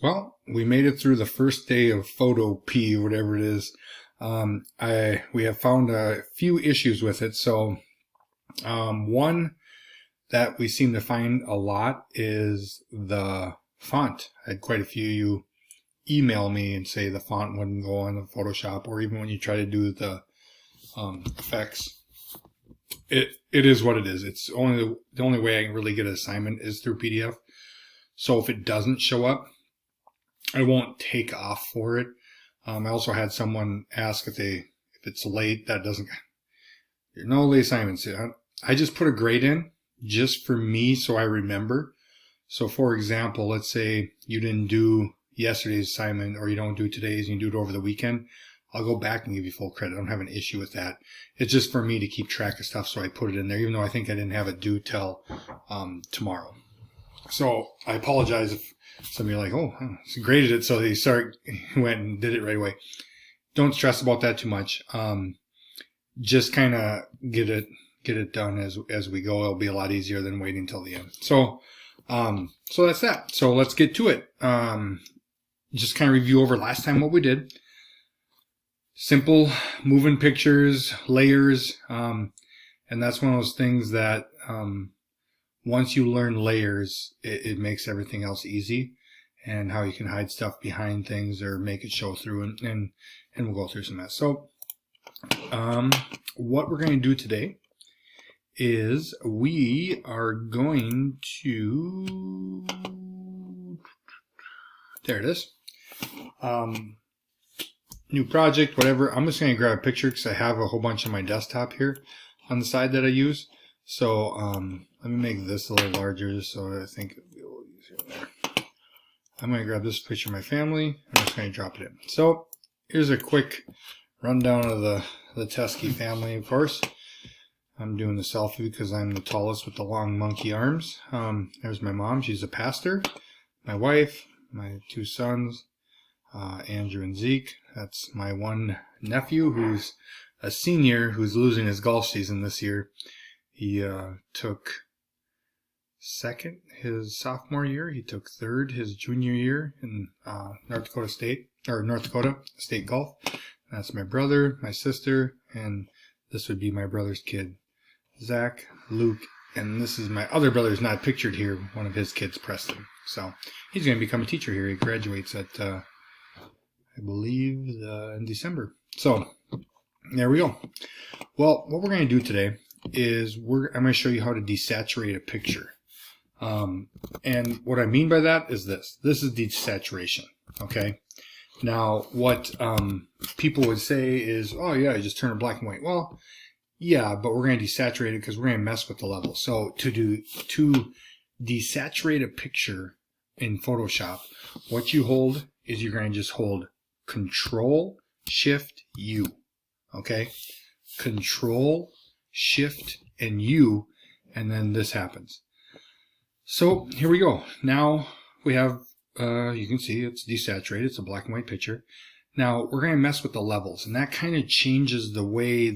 Well, we made it through the first day of Photo P, whatever it is. We have found a few issues with it. So, one that we seem to find a lot is the font. I had quite a few you email me and say the font wouldn't go on the Photoshop, or even when you try to do the effects. It is what it is. It's only the only way I can really get an assignment is through PDF. So if it doesn't show up, I won't take off for it. I also had someone ask if it's late. That doesn't. No late assignments. I just put a grade in just for me so I remember. So for example, let's say you didn't do yesterday's assignment or you don't do today's and you do it over the weekend. I'll go back and give you full credit. I don't have an issue with that. It's just for me to keep track of stuff, so I put it in there, even though I think I didn't have it due till tomorrow. So I apologize if some of you are like, oh, she graded it, so they went and did it right away. Don't stress about that too much. Just kind of get it done as we go. It'll be a lot easier than waiting till the end. So that's that. So let's get to it. Just kind of review over last time what we did. Simple moving pictures, layers, and that's one of those things that once you learn layers, it makes everything else easy, and how you can hide stuff behind things or make it show through, and we'll go through some of that. So what we're going to do today is we are going to, there it is, new project, whatever. I'm just going to grab a picture because I have a whole bunch on my desktop here on the side that I use. So let me make this a little larger so I think it'll be a little easier there. I'm going to grab this picture of my family. I'm just going to drop it in. So here's a quick rundown of the Teskey family, of course. I'm doing the selfie because I'm the tallest with the long monkey arms. There's my mom. She's a pastor. My wife, my two sons, Andrew and Zeke. That's my one nephew who's a senior who's losing his golf season this year. He took second his sophomore year. He took third his junior year in North Dakota State Golf. That's my brother, my sister, and this would be my brother's kid, Zach, Luke, and this is my other brother who's not pictured here, one of his kids, Preston. So he's going to become a teacher here. He graduates at, I believe, in December. So there we go. Well, what we're going to do today is I'm going to show you how to desaturate a picture. And what I mean by that is this. This is desaturation, okay? Now, what people would say is, oh, yeah, you just turn it black and white. Well, yeah, but we're going to desaturate it because we're going to mess with the level. So to desaturate a picture in Photoshop, what you hold is you're going to just hold Control Shift U, okay? Control Shift and U, and then this happens. So here we go. Now we have, you can see it's desaturated. It's a black and white picture. Now we're going to mess with the levels, and that kind of changes the way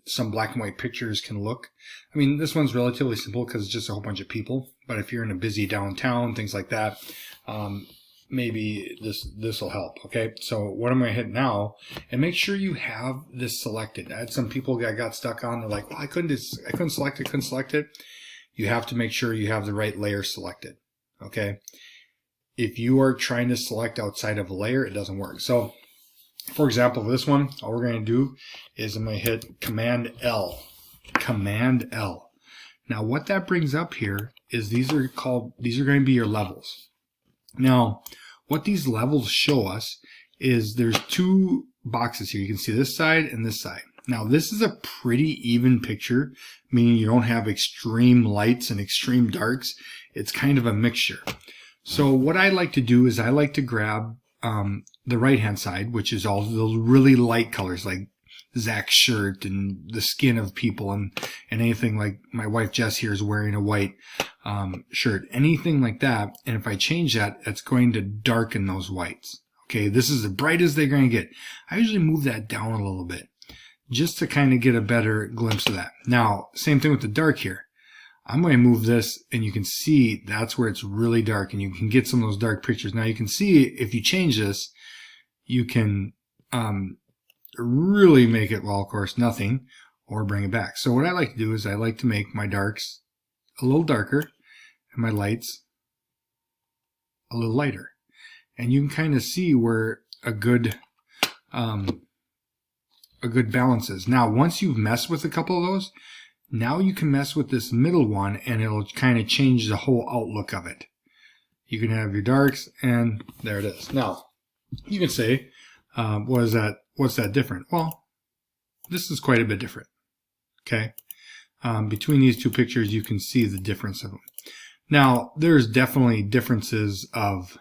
some black and white pictures can look. I mean, this one's relatively simple because it's just a whole bunch of people, but if you're in a busy downtown, things like that, maybe this will help. Okay, so what I'm going to hit now, and make sure you have this selected. I had some people that got stuck on. They're like, well, I couldn't select it. You have to make sure you have the right layer selected. Okay, if you are trying to select outside of a layer, it doesn't work. So, for example, this one, all we're going to do is I'm going to hit Command L. Command L. Now, what that brings up here is these are going to be your levels. Now, what these levels show us is there's two boxes here. You can see this side and this side. Now, this is a pretty even picture, meaning you don't have extreme lights and extreme darks. It's kind of a mixture. So what I like to do is I like to grab the right-hand side, which is all those really light colors like Zach's shirt and the skin of people and anything like my wife Jess here is wearing a white shirt, anything like that. And if I change that, it's going to darken those whites. Okay, this is as bright as they're going to get. I usually move that down a little bit just to kind of get a better glimpse of that. Now, same thing with the dark here. I'm going to move this, and you can see that's where it's really dark, and you can get some of those dark pictures. Now you can see if you change this, you can really make it, well, of course, nothing, or bring it back. So what I like to do is I like to make my darks a little darker and my lights a little lighter. And you can kind of see where a good balance is. Now, once you've messed with a couple of those, now you can mess with this middle one, and it'll kind of change the whole outlook of it. You can have your darks, and there it is. Now, you can say, what's that different? Well, this is quite a bit different. Okay, between these two pictures, you can see the difference of them. Now, there's definitely differences of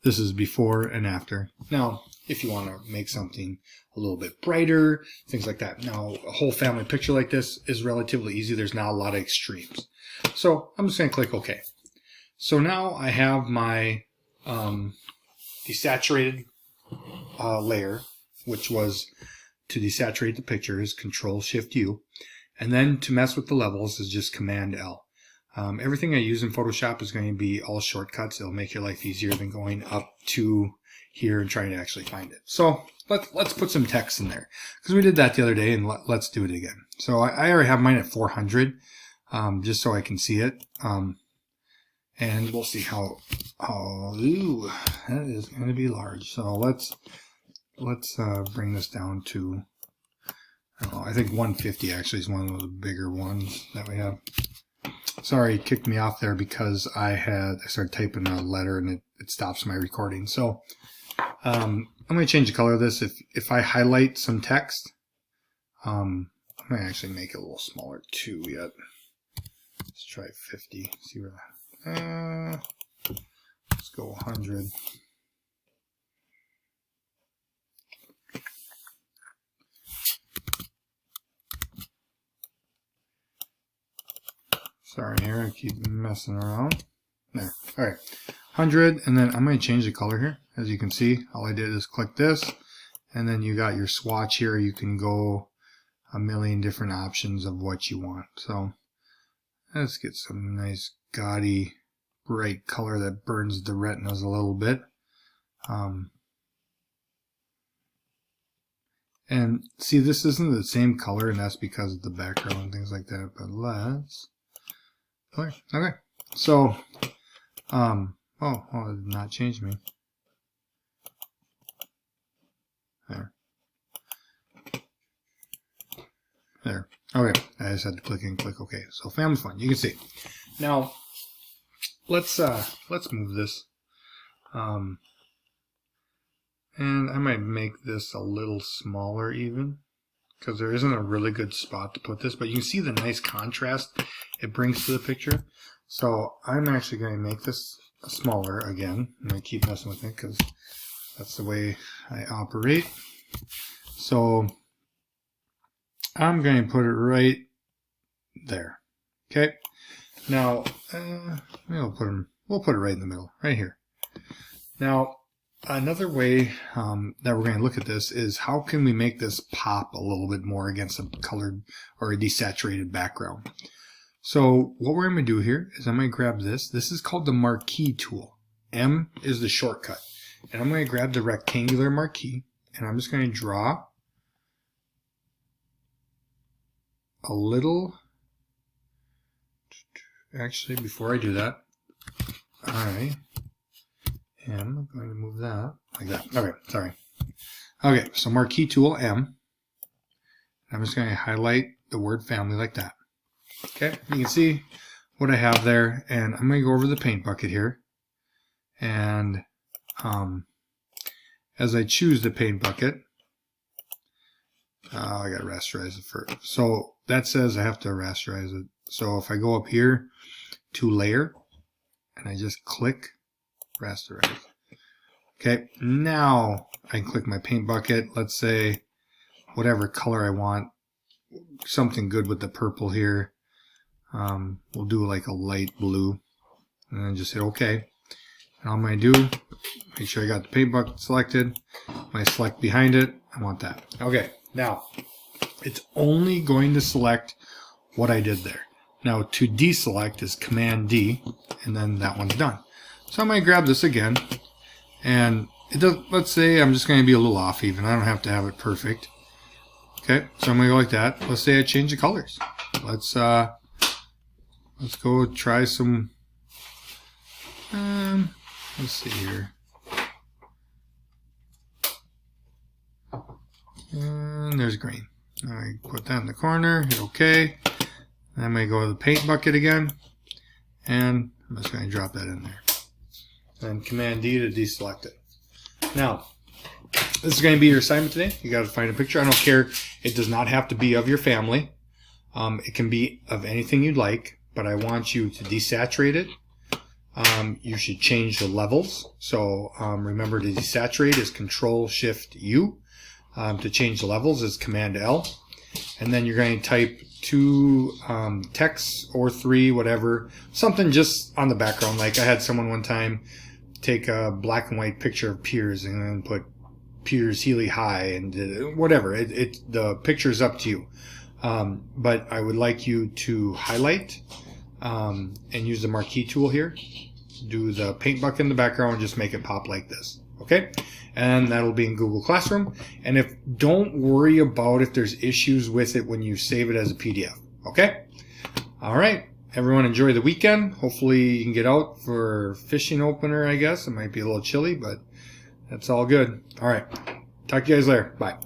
this is before and after. Now, if you want to make something a little bit brighter, things like that. Now, a whole family picture like this is relatively easy. There's not a lot of extremes. So I'm just going to click OK. So now I have my desaturated layer, which was to desaturate the picture is Control-Shift-U. And then to mess with the levels is just Command-L. Everything I use in Photoshop is going to be all shortcuts. It'll make your life easier than going up to here and trying to actually find it. So let's put some text in there, because we did that the other day, and let's do it again. So I already have mine at 400, just so I can see it. And we'll see how ooh, that is going to be large. So let's bring this down to, I don't know, I think 150 actually is one of the bigger ones that we have. Sorry, it kicked me off there because I started typing a letter and it stops my recording. So I'm going to change the color of this. If I highlight some text, I'm going to actually make it a little smaller too yet. Let's try 50. See where that. Let's go 100. Sorry here, I keep messing around. There. Alright. 100, and then I'm going to change the color here. As you can see, all I did is click this, and then you got your swatch here. You can go a million different options of what you want. So let's get some nice gaudy bright color that burns the retinas a little bit. And see, this isn't the same color, and that's because of the background and things like that. But let's okay. So oh, it did not change me. There. Okay. I just had to click and click OK. So family fun. You can see. Now let's move this. And I might make this a little smaller even, because there isn't a really good spot to put this, but you can see the nice contrast it brings to the picture. So I'm actually going to make this smaller again. I'm going to keep messing with it because that's the way I operate. So I'm going to put it right there. Okay. Now we'll put it right in the middle, right here. Now another way that we're going to look at this is how can we make this pop a little bit more against a colored or a desaturated background. So what we're going to do here is I'm going to grab this. This is called the marquee tool. M is the shortcut. And I'm going to grab the rectangular marquee, and I'm just going to draw a little. Actually, before I do that, I am going to move that like that. Okay, sorry. Okay, so marquee tool M. I'm just going to highlight the word family like that. Okay, you can see what I have there, and I'm going to go over the paint bucket here, and as I choose the paint bucket, I got to rasterize it first. So that says I have to rasterize it. So if I go up here to layer, and I just click rasterize. Okay, now I can click my paint bucket. Let's say whatever color I want, something good with the purple here. We'll do like a light blue, and then just hit OK. And all I'm going to do, make sure I got the paint bucket selected. When I select behind it, I want that. Okay, now it's only going to select what I did there. Now to deselect is Command D, and then that one's done. So I'm going to grab this again, and it does, let's say I'm just going to be a little off even. I don't have to have it perfect. Okay, so I'm going to go like that. Let's say I change the colors. Let's go try some, let's see here. And there's green. I put that in the corner, hit OK. Then I'm going to go to the paint bucket again, and I'm just going to drop that in there. And Command D to deselect it. Now, this is going to be your assignment today. You got to find a picture. I don't care. It does not have to be of your family. It can be of anything you'd like, but I want you to desaturate it. You should change the levels. So remember, to desaturate is Control-Shift-U. To change the levels is Command L. And then you're going to type 2 texts or 3, whatever, something just on the background. Like I had someone one time take a black and white picture of Piers and then put Piers Healy High and whatever. The picture is up to you. But I would like you to highlight and use the marquee tool here. Do the paint bucket in the background and just make it pop like this. Okay? And that'll be in Google Classroom. And don't worry about if there's issues with it when you save it as a PDF. Okay? All right. Everyone enjoy the weekend. Hopefully you can get out for fishing opener, I guess. It might be a little chilly, but that's all good. All right. Talk to you guys later. Bye.